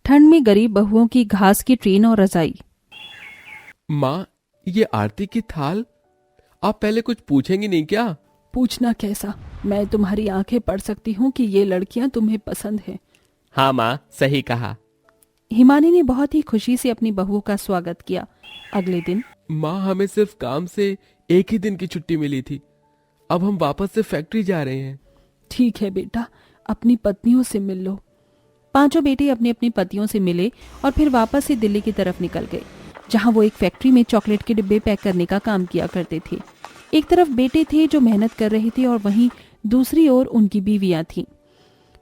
ठंड में गरीब बहुओं की घास की ट्रेन और रजाई। माँ, ये आरती की थाल, आप पहले कुछ पूछेंगी नहीं क्या? पूछना कैसा, मैं तुम्हारी आंखें पढ़ सकती हूँ कि ये लड़कियां तुम्हें पसंद है। हाँ माँ, सही कहा। हिमानी ने बहुत ही खुशी से अपनी बहू का स्वागत किया। अगले दिन माँ, हमें सिर्फ काम से एक ही दिन की छुट्टी मिली थी। अब हम वापस से फैक्ट्री जा रहे हैं। ठीक है बेटा, अपनी पत्नियों से मिल लो। पांचों बेटे अपनी अपनी पतियों से मिले और फिर वापस से दिल्ली की तरफ निकल गए, जहां वो एक फैक्ट्री में चॉकलेट के डिब्बे पैक करने का काम किया करते थे। एक तरफ बेटे थे जो मेहनत कर रहे थे और वहीं दूसरी ओर उनकी बीवियां थीं।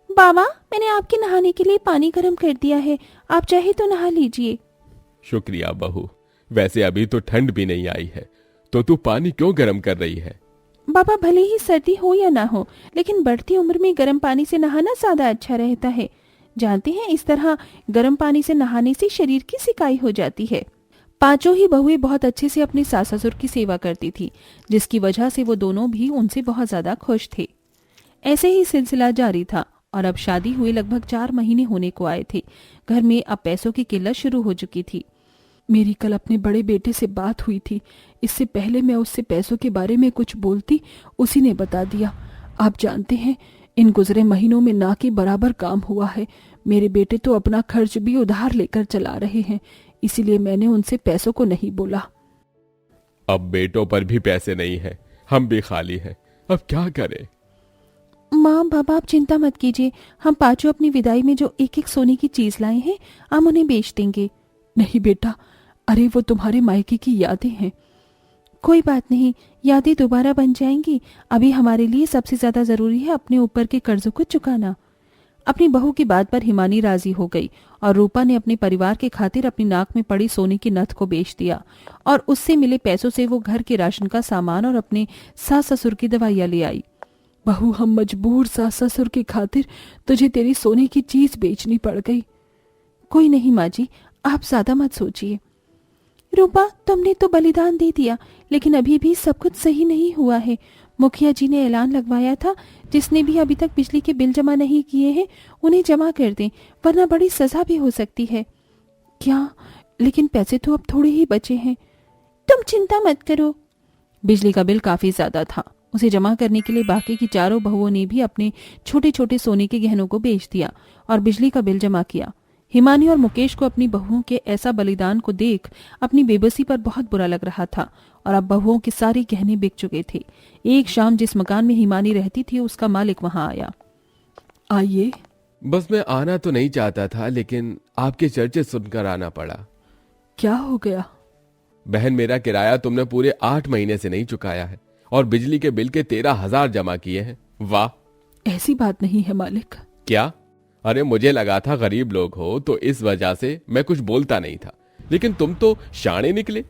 बाबा, मैंने आपके नहाने के लिए पानी गर्म कर दिया है, आप चाहे तो नहा लीजिए। शुक्रिया बहू, वैसे अभी तो ठंड भी नहीं आई है, तो तू पानी क्यों गर्म कर रही है? बाबा, भले ही सर्दी हो या ना हो, लेकिन बढ़ती उम्र में गर्म पानी से नहाना ज्यादा अच्छा रहता है। जानते हैं, इस तरह गर्म पानी से नहाने से शरीर की सिकाई हो जाती है। पांचों ही बहुएं बहुत अच्छे से अपने सास ससुर की सेवा करती थी, जिसकी वजह से वो दोनों भी उनसे बहुत ज्यादा खुश थे। ऐसे ही सिलसिला जारी था और अब शादी हुए लगभग 4 महीने होने को आए थे। घर में अब पैसों की किल्लत शुरू हो चुकी थी। मेरी कल अपने बड़े बेटे से बात हुई थी। इससे पहले मैं उससे पैसों के बारे में कुछ बोलती, उसी ने बता दिया। आप जानते हैं, इन गुजरे महीनों में ना के बराबर काम हुआ है। मेरे बेटे तो अपना खर्च भी उधार लेकर चला रहे हैं, इसीलिए मैंने उनसे पैसों को नहीं बोला। अब बेटों पर भी पैसे नहीं है, हम भी खाली हैं, अब क्या करें? माँ बाबा, आप चिंता मत कीजिए, हम पांचों अपनी विदाई में जो एक एक सोने की चीज लाए हैं, हम उन्हें बेच देंगे। नहीं बेटा, अरे वो तुम्हारे मायके की यादें हैं। कोई बात नहीं, यादें दोबारा बन जाएंगी। अभी हमारे लिए सबसे ज्यादा जरूरी है अपने ऊपर के कर्जों को चुकाना। अपनी बहू की बात पर हिमानी राजी हो गई और रूपा ने अपने परिवार के खातिर अपनी नाक में पड़ी सोने की नथ को बेच दिया और उससे मिले पैसों से वो घर के राशन का सामान और अपने सास ससुर की दवाइयां ले आई। बहू, हम मजबूर सास ससुर की खातिर तुझे तेरी सोने की चीज बेचनी पड़ गई। कोई नहीं माँ जी, आप ज्यादा मत सोचिए। रूपा, तुमने तो बलिदान दे दिया, लेकिन अभी भी सब कुछ सही नहीं हुआ है। मुखिया जी ने ऐलान लगवाया था, जिसने भी अभी तक बिजली के बिल जमा नहीं किए हैं उन्हें जमा कर दें, वरना बड़ी सजा भी हो सकती है। क्या? लेकिन पैसे तो अब थोड़े ही बचे हैं। तुम चिंता मत करो। बिजली का बिल काफी ज्यादा था। उसे जमा करने के लिए बाकी की चारों बहुओं ने भी अपने छोटे छोटे सोने के गहनों को बेच दिया और बिजली का बिल जमा किया। हिमानी और मुकेश को अपनी बहुओं के ऐसा बलिदान को देख अपनी बेबसी पर बहुत बुरा लग रहा था और अब बहुओं के सारे गहने बिक चुके थे। एक शाम जिस मकान में हिमानी रहती थी, उसका मालिक वहां आया। आइए। बस मैं आना तो नहीं चाहता था, लेकिन आपके चर्चे सुनकर आना पड़ा। क्या हो गया? बहन, मेरा किराया तुमने पूरे 8 महीने से नहीं चुकाया है और बिजली के बिल के 13,000 जमा किए हैं। वाह! ऐसी बात नहीं है मालिक। क्या? अरे, मुझे लगा था गरीब लोग हो तो इस वजह से मैं कुछ बोलता नहीं था, लेकिन तुम तो शाणे निकले।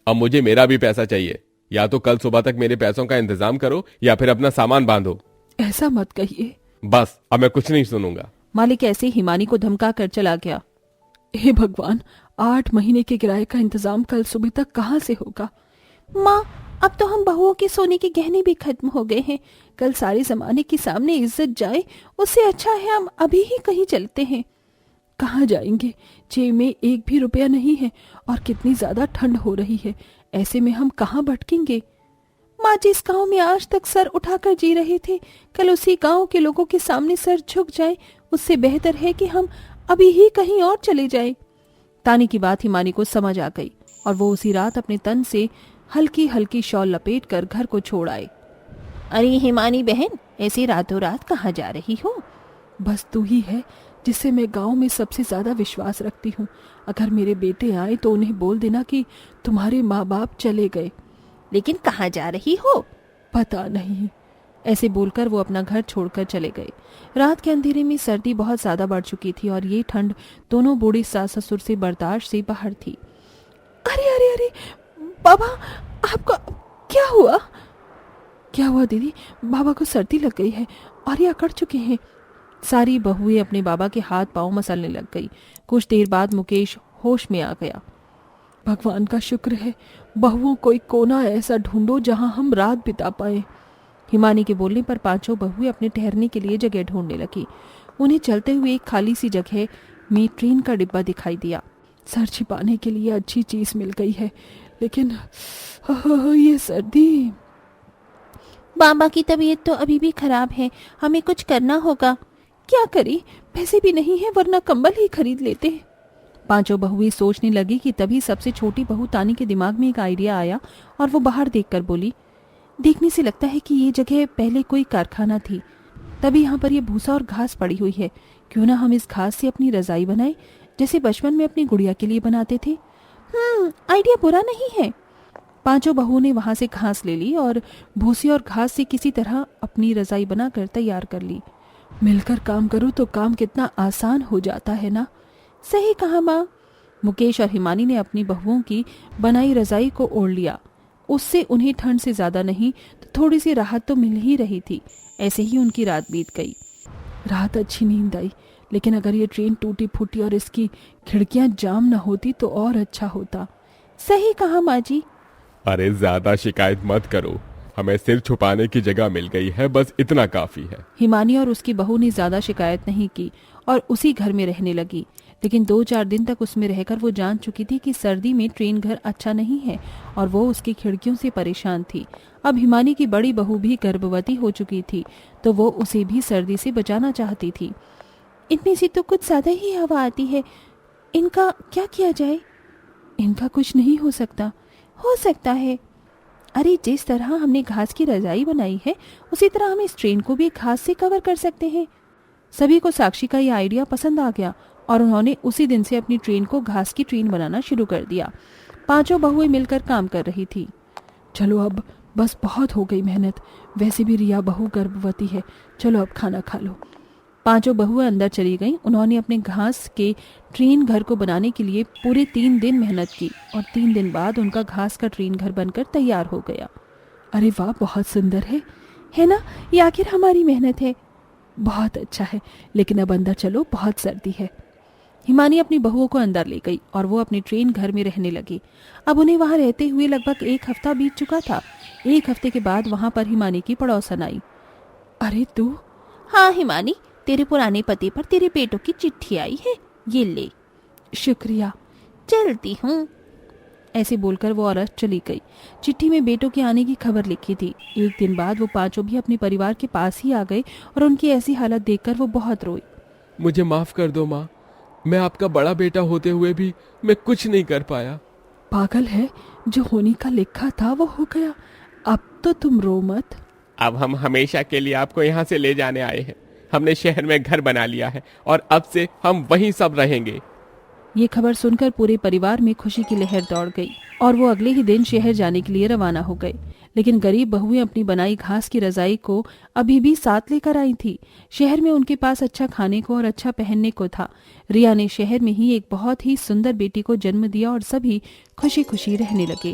अब मुझे मेरा भी पैसा चाहिए। या तो कल सुबह तक मेरे पैसों का इंतजाम करो या फिर अपना सामान बांधो। ऐसा मत कहिए। बस, अब मैं कुछ नहीं सुनूंगा। मालिक ऐसे हिमानी को धमका कर चला गया। हे भगवान, 8 महीने के किराए का इंतजाम कल सुबह तक कहाँ से होगा? माँ, अब तो हम बहुओं के सोने के गहने भी खत्म हो गए हैं। कल सारे जमाने के सामने इज्जत जाए, उससे अच्छा है हम अभी ही कहीं चलते हैं। कहाँ जाएंगे? जेब में एक भी रुपया नहीं है और कितनी ज्यादा ठंड हो रही है। ऐसे में हम कहाँ भटकेंगे? माँ, जिस गांव में आज तक सर उठाकर जी रहे थे, कल उसी गांव के लोगों के सामने सर झुक जाए, उससे बेहतर है कि हम अभी ही कहीं और चले जाएं। तानी की बात हिमानी को समझ आ गई और वो उसी रात अपने तन से हल्की हल्की शॉल लपेटकर घर को छोड़ आए। अरे हिमानी बहन, ऐसी रातों रात कहाँ जा रही हो? बस तू ही है जिससे मैं गांव में सबसे ज्यादा विश्वास रखती हूँ। अगर मेरे बेटे आए तो उन्हें बोल देना कि तुम्हारे माँ बाप चले गए। लेकिन कहाँ जा रही हो? पता नहीं। ऐसे बोलकर वो अपना घर छोड़कर चले गए। रात के अंधेरे में सर्दी बहुत ज्यादा बढ़ चुकी थी और ये ठंड दोनों बूढ़े सास ससुर से बर्दाश्त से बाहर थी। अरे अरे अरे बाबा, आपका क्या हुआ? क्या हुआ दीदी? बाबा को सर्दी लग गई है और ये अकड़ चुके हैं। सारी बहुएं अपने बाबा के हाथ पांव मसलने लग गई। कुछ देर बाद मुकेश होश में आ गया। भगवान का शुक्र है, बहुओं कोई कोना ऐसा ढूंढो जहां हम रात बिता पाए। हिमानी के बोलने पर पांचों बहुएं अपने ठहरने के लिए जगह ढूंढने लगी। उन्हें चलते हुए एक खाली सी जगह में ट्रेन का डिब्बा दिखाई दिया। सर छिपाने के लिए अच्छी चीज मिल गई है, लेकिन ये सर्दी। बाबा की तबीयत तो अभी भी खराब है, हमें कुछ करना होगा। क्या करें, पैसे भी नहीं है, वरना कंबल ही खरीद लेते। पांचों बहुएं सोचने लगी कि तभी सबसे छोटी बहू तानी के दिमाग में एक आइडिया आया और वो बाहर देखकर बोली, देखने से लगता है कि ये जगह पहले कोई कारखाना थी, तभी यहाँ पर ये भूसा और घास पड़ी हुई है। क्यों ना हम इस घास से अपनी रजाई बनाएं, जैसे बचपन में अपनी गुड़िया के लिए बनाते थे। आइडिया बुरा नहीं है। पांचों बहुओं ने वहां से घास ले ली और भूसी और घास से किसी तरह अपनी रजाई बनाकर तैयार कर ली। मिलकर काम करो तो काम कितना आसान हो जाता है ना। सही कहा माँ। मुकेश और हिमानी ने अपनी बहुओं की बनाई रजाई को ओढ़ लिया। उससे उन्हें ठंड से ज्यादा नहीं तो थोड़ी सी राहत तो मिल ही रही थी। ऐसे ही उनकी रात बीत गई। रात अच्छी नींद आई, लेकिन अगर ये ट्रेन टूटी फूटी और इसकी खिड़कियां जाम न होती तो और अच्छा होता। सही कहा माँ जी। अरे ज्यादा शिकायत मत करो, हमें सिर छुपाने की जगह मिल गई है, बस इतना काफी है। हिमानी और उसकी बहू ने ज्यादा शिकायत नहीं की और उसी घर में रहने लगी। लेकिन 2-4 दिन तक उसमें रहकर वो जान चुकी थी कि सर्दी में ट्रेन घर अच्छा नहीं है और वो उसकी खिड़कियों से परेशान थी। अब हिमानी की बड़ी बहू भी गर्भवती हो चुकी थी, तो वो उसे भी सर्दी से बचाना चाहती थी। इनमें से तो कुछ ज्यादा ही हवा आती है, इनका क्या किया जाए? इनका कुछ नहीं हो सकता है। अरे जिस तरह हमने घास की रजाई बनाई है, उसी तरह हम इस ट्रेन को भी घास से कवर कर सकते हैं। सभी को साक्षी का ये आइडिया पसंद आ गया और उन्होंने उसी दिन से अपनी ट्रेन को घास की ट्रेन बनाना शुरू कर दिया। पांचों बहुएं मिलकर काम कर रही थी। चलो अब बस बहुत हो गई मेहनत, वैसे भी रिया बहू गर्भवती है, चलो अब खाना खा लो। पांचों बहुएं अंदर चली गईं। उन्होंने अपने घास के ट्रेन घर को बनाने के लिए पूरे 3 दिन मेहनत की और 3 दिन बाद उनका घास का ट्रेन घर बनकर तैयार हो गया। अरे वाह, बहुत सुंदर है ना? ये आखिर हमारी मेहनत है। बहुत अच्छा है, लेकिन अब अंदर चलो, बहुत सर्दी है। हिमानी अपनी बहुओं को अंदर ले गई और वो अपने ट्रेन घर में रहने लगी। अब उन्हें वहां रहते हुए लगभग 1 हफ्ता बीत चुका था। 1 हफ्ते के बाद वहां पर हिमानी की पड़ोसन आई। अरे तू? हाँ हिमानी, तेरे पुराने पते पर तेरे बेटों की चिट्ठी आई है, ये ले। शुक्रिया, चलती हूँ। ऐसे बोलकर वो औरत चली गई। चिट्ठी में बेटों के आने की खबर लिखी थी। 1 दिन बाद वो पांचों भी अपने परिवार के पास ही आ गए और उनकी ऐसी हालत देखकर वो बहुत रोई। मुझे माफ कर दो माँ, मैं आपका बड़ा बेटा होते हुए भी मैं कुछ नहीं कर पाया। पागल है, जो होने का लिखा था वो हो गया, अब तो तुम रो मत। अब हम हमेशा के लिए आपको यहाँ से ले जाने आए हैं। हमने शहर में घर बना लिया है और अब से हम वहीं सब रहेंगे। ये खबर सुनकर पूरे परिवार में खुशी की लहर दौड़ गई और वो अगले ही दिन शहर जाने के लिए रवाना हो गए। लेकिन गरीब बहुएं अपनी बनाई घास की रजाई को अभी भी साथ लेकर आई थी। शहर में उनके पास अच्छा खाने को और अच्छा पहनने को था। रिया ने शहर में ही एक बहुत ही सुंदर बेटी को जन्म दिया और सभी खुशी खुशी रहने लगे।